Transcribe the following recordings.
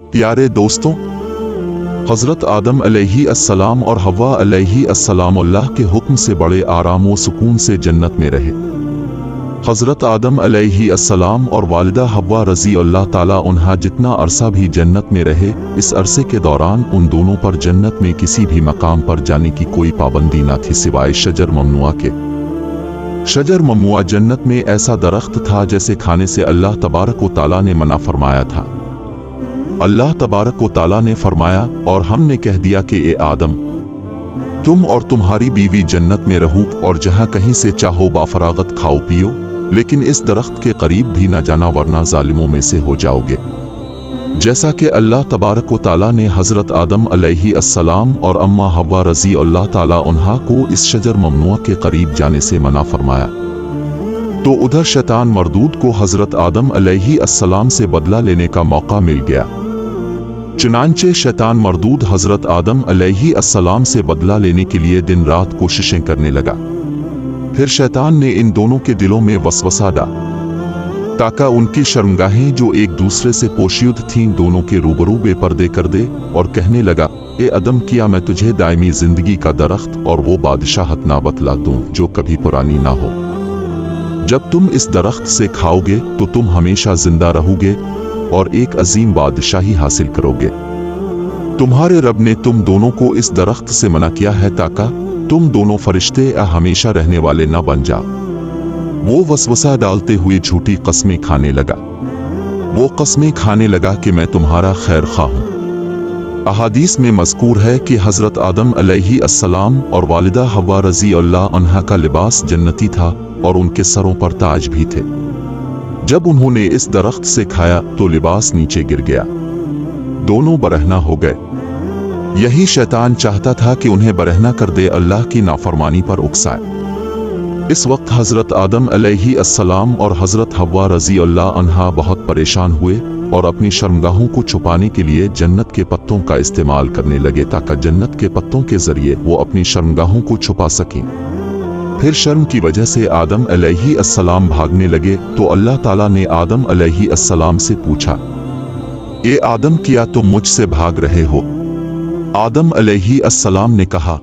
प्यारे दोस्तों, हजरत आदम अलैहि अस्सलाम और हव्वा अलैहि अस्सलाम अल्लाह के हुक्म से बड़े आराम व सुकून से जन्नत में रहे। हजरत आदम अलैहि अस्सलाम और वालिदा हव्वा रज़ी अल्लाह ताला उन्हा जितना अरसा भी जन्नत में रहे, इस अरसे के दौरान उन दोनों पर जन्नत में किसी भी मकाम पर जाने की कोई पाबंदी न थी सिवाय शजर ममनुआ के। शजर ममनुआ जन्नत में ऐसा दरख्त था जैसे खाने से अल्लाह तबारक व ताला ने मना फरमाया था। अल्लाह तबारक व ताला ने फरमाया, और हमने कह दिया कि ए आदम, तुम और तुम्हारी बीवी जन्नत में रहो और जहां कहीं से चाहो बाफरागत खाओ पियो, लेकिन इस दरख्त के करीब भी न जाना वरना जालिमों में से हो जाओगे। जैसा कि अल्लाह तबारक व ताला ने हजरत आदम अलैहि अस्सलाम और अम्मा हव्वा रज़ी अल्लाह ताला उन्हा को इस शजर ममनुआ के करीब जाने से मना फरमाया, तो उधर शैतान मरदूद को हजरत आदम अलैहि अस्सलाम से बदला लेने का मौका मिल गया। चुनांचे शैतान मरदूद हजरत आदम अलैहि अस्सलाम से बदला लेने के लिए दिन रात कोशिशें करने लगा। फिर शैतान ने इन दोनों के दिलों में वसवसा डाला ताकि उनकी शर्मगाहें जो एक दूसरे से पोशीद थीं दोनों के रूबरू बेपर्दे कर दे, और कहने लगा, ए अदम, किया मैं तुझे दायमी जिंदगी का दरख्त और वो बादशाहत ना बतला दूं जो कभी पुरानी ना हो। जब तुम इस दरख्त से खाओगे तो तुम हमेशा जिंदा रहोगे और एक अजीम बादशाही हासिल करोगे। तुम्हारे रब ने तुम दोनों को इस दरख्त से मना किया है ताकि तुम दोनों फरिश्ते हमेशा रहने वाले न बन जाओ। वो वसवसा डालते हुए झूठी कस्में खाने लगा। वो कस्में खाने लगा कि मैं तुम्हारा खैर ख्वाह हूं। अहादीस में मज़कूर है कि हजरत आदम अलैहि अस्सलाम और वालिदा हव्वा रज़ी अल्लाह अन्हा का लिबास जन्नती था और उनके सरों पर ताज भी थे। जब उन्होंने इस दरख्त से खाया तो लिबास नीचे गिर गया, दोनों बरहना हो गए। यही शैतान चाहता था कि उन्हें बरहना कर दे, अल्लाह की नाफरमानी पर उकसाए। इस वक्त हजरत आदम अलैहि अस्सलाम और हजरत हव्वा रज़ी अल्लाह अन्हा बहुत परेशान हुए और अपनी शर्मगाहों को छुपाने के लिए जन्नत के पत्तों का इस्तेमाल करने लगे ताकि जन्नत के पत्तों के जरिए वो अपनी शर्मगाहों को छुपा सकें। फिर शर्म की वजह से आदम अलैहि अस्सलाम भागने लगे तो अल्लाह ताला ने आदम अलैहि अस्सलाम से पूछा, ए आदम, क्या तुम मुझसे भाग रहे हो? आदम अलैहि अस्सलाम ने कहा,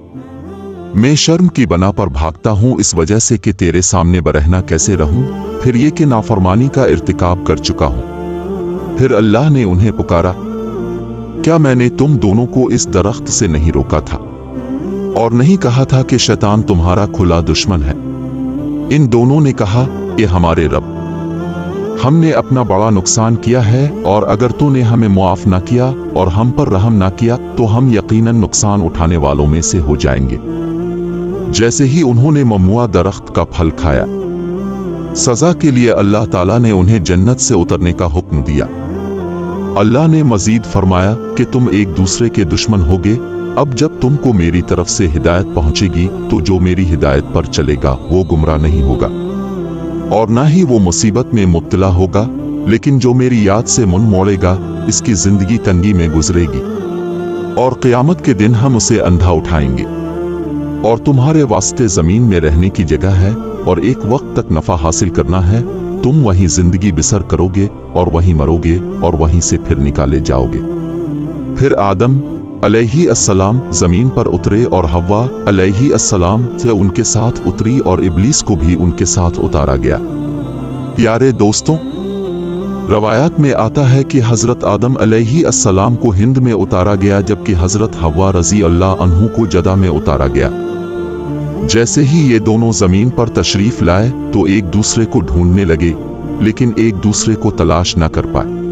मैं शर्म की बना पर भागता हूँ इस वजह से कि तेरे सामने बरहना कैसे रहूं, फिर ये कि नाफरमानी का इर्तिकाब कर चुका हूँ। फिर अल्लाह ने उन्हें पुकारा, क्या मैंने तुम दोनों को इस दरख्त से नहीं रोका था और नहीं कहा था कि शैतान तुम्हारा खुला दुश्मन है? इन दोनों ने कहा, ये हमारे रब, हमने अपना बड़ा नुकसान किया है और अगर तूने हमें मुआफ ना किया और हम पर रहम ना किया तो हम यकीनन नुकसान उठाने वालों में से हो जाएंगे। जैसे ही उन्होंने ममनुआ दरख्त का फल खाया, सजा के लिए अल्लाह ताला ने उन्हें जन्नत से उतरने का हुक्म दिया। अल्लाह ने मजीद फरमाया कि तुम एक दूसरे के दुश्मन होगे। अब जब तुमको मेरी तरफ से हिदायत पहुंचेगी तो जो मेरी हिदायत पर चलेगा वो गुमराह नहीं होगा और ना ही वो मुसीबत में मुब्तला होगा, लेकिन जो मेरी याद से मुंह मोड़ेगा इसकी जिंदगी तंगी में गुजरेगी और क़यामत के दिन हम उसे अंधा उठाएंगे। और तुम्हारे वास्ते जमीन में रहने की जगह है और एक वक्त तक नफा हासिल करना है। तुम वहीं जिंदगी बिसर करोगे और वहीं मरोगे और वहीं से फिर निकाले जाओगे। फिर आदम अलैहि अस्सलाम जमीन पर उतरे और हव्वा अलैहि अस्सलाम से उनके साथ उतरी और इब्लीस को भी उनके साथ उतारा गया। प्यारे दोस्तों, रवायात में आता है कि हजरत आदम अलैहि अस्सलाम को हिंद में उतारा गया जबकि हजरत हव्वा रज़ी अल्लाह अन्हु को जदा में उतारा गया। जैसे ही ये दोनों जमीन पर तशरीफ लाए तो एक दूसरे को ढूंढने लगे, लेकिन एक दूसरे को तलाश न कर पाए।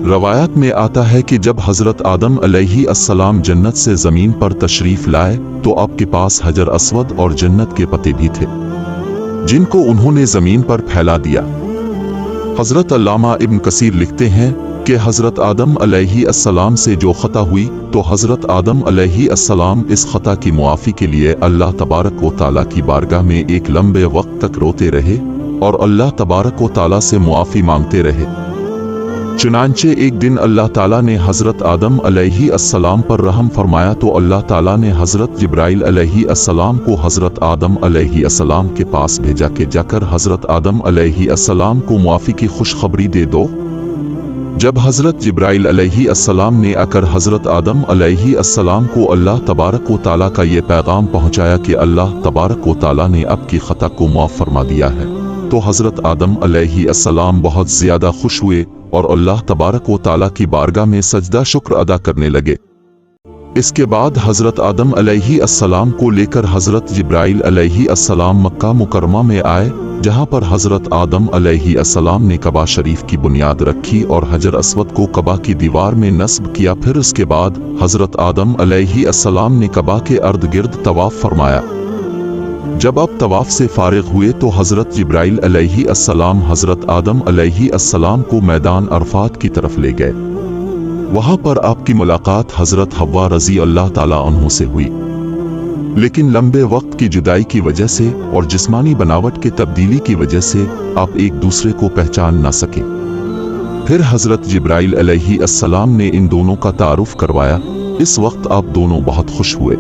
रवायात में आता है कि जब हजरत आदम अलैहि अस्सलाम जन्नत से जमीन पर तशरीफ लाए तो आपके पास हजर अस्वद और जन्नत के पत्ते भी थे जिनको उन्होंने जमीन पर फैला दिया। हजरत अल्लामा इब्न कसीर लिखते हैं कि हजरत आदम अलैहि अस्सलाम से जो खता हुई तो हजरत आदम अलैहि अस्सलाम इस खता की मुआफ़ी के लिए अल्लाह तबारक व ताला की बारगाह में एक लंबे वक्त तक रोते रहे और अल्लाह तबारक व ताला से मुआफ़ी मांगते रहे। चुनांचे एक दिन अल्लाह ताला ने हजरत आदम अलैहि अस्सलाम पर रहम फरमाया तो अल्लाह ताला ने हजरत जिब्राइल अलैहि अस्सलाम को हजरत आदम अलैहि अस्सलाम के पास भेजा कि जाकर हजरत आदम अलैहि अस्सलाम को मुआफ़ी की खुशखबरी दे दो। जब हज़रत जिब्राइल अलैहिस्सलाम ने आकर हज़रत आदम अलैहिस्सलाम को अल्लाह तबारक व तआला का ये पैगाम पहुंचाया कि अल्लाह तबारक व तआला ने आपकी खता को माफ़ फरमा दिया है, तो हज़रत आदम अलैहिस्सलाम बहुत ज़्यादा खुश हुए और अल्लाह तबारक व तआला की बारगाह में सजदा शुक्र अदा करने लगे। इसके बाद हज़रत आदम अलैहिस्सलाम को लेकर हज़रत जिब्राइल अलैहिस्सलाम मक्का मुकरमा में आए, जहां पर हज़रत आदम अलैहिस्सलाम ने कबा शरीफ की बुनियाद रखी और हजर अस्वद को कबा की दीवार में नस्ब किया। फिर उसके बाद हज़रत आदम अलैहिस्सलाम ने कबा के अर्द गिर्द तवाफ फरमाया। जब आप तवाफ से फारिग हुए तो हज़रत जिब्राइल अलैहिस्सलाम हज़रत आदम अलैहिस्सलाम को मैदान अरफात की तरफ ले गए। वहां पर आपकी मुलाकात हज़रत हव्वा रज़ी अल्लाह ताला अन्हु से हुई, लेकिन लंबे वक्त की जुदाई की वजह से और जिस्मानी बनावट के तब्दीली की वजह से आप एक दूसरे को पहचान ना सके। फिर हज़रत जिब्राइल अलैहिस्सलाम ने इन दोनों का तारुफ करवाया। इस वक्त आप दोनों बहुत खुश हुए।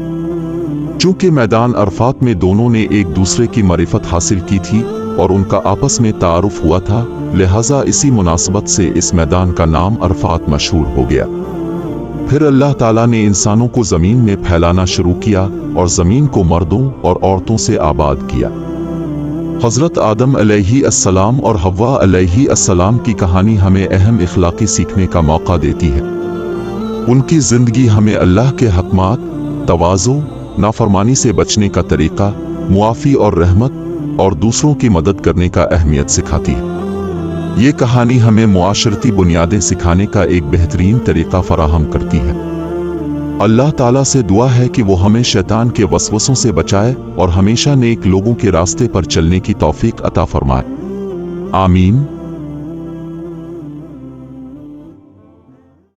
चूंकि मैदान अरफात में दोनों ने एक दूसरे की मारिफत हासिल की थी और उनका आपस में तारुफ हुआ था, लिहाजा इसी मुनासबत से इस मैदान का नाम अरफात मशहूर हो गया। फिर अल्लाह ताला ने इंसानों को ज़मीन में फैलाना शुरू किया और ज़मीन को मर्दों और औरतों से आबाद किया। हज़रत आदम अलैहिस्सलाम और हव्वा अलैहिस्सलाम की कहानी हमें अहम इखलाकी सीखने का मौका देती है। उनकी ज़िंदगी हमें अल्लाह के हकमात, तवाज़ु, नाफरमानी से बचने का तरीका, मुआफ़ी और रहमत और दूसरों की मदद करने का अहमियत सिखाती है। ये कहानी हमें मुआशरती बुनियादें सिखाने का एक बेहतरीन तरीका फराहम करती है। अल्लाह ताला से दुआ है कि वो हमें शैतान के वसवसों से बचाए और हमेशा नेक लोगों के रास्ते पर चलने की तौफीक अता फरमाए। आमीन।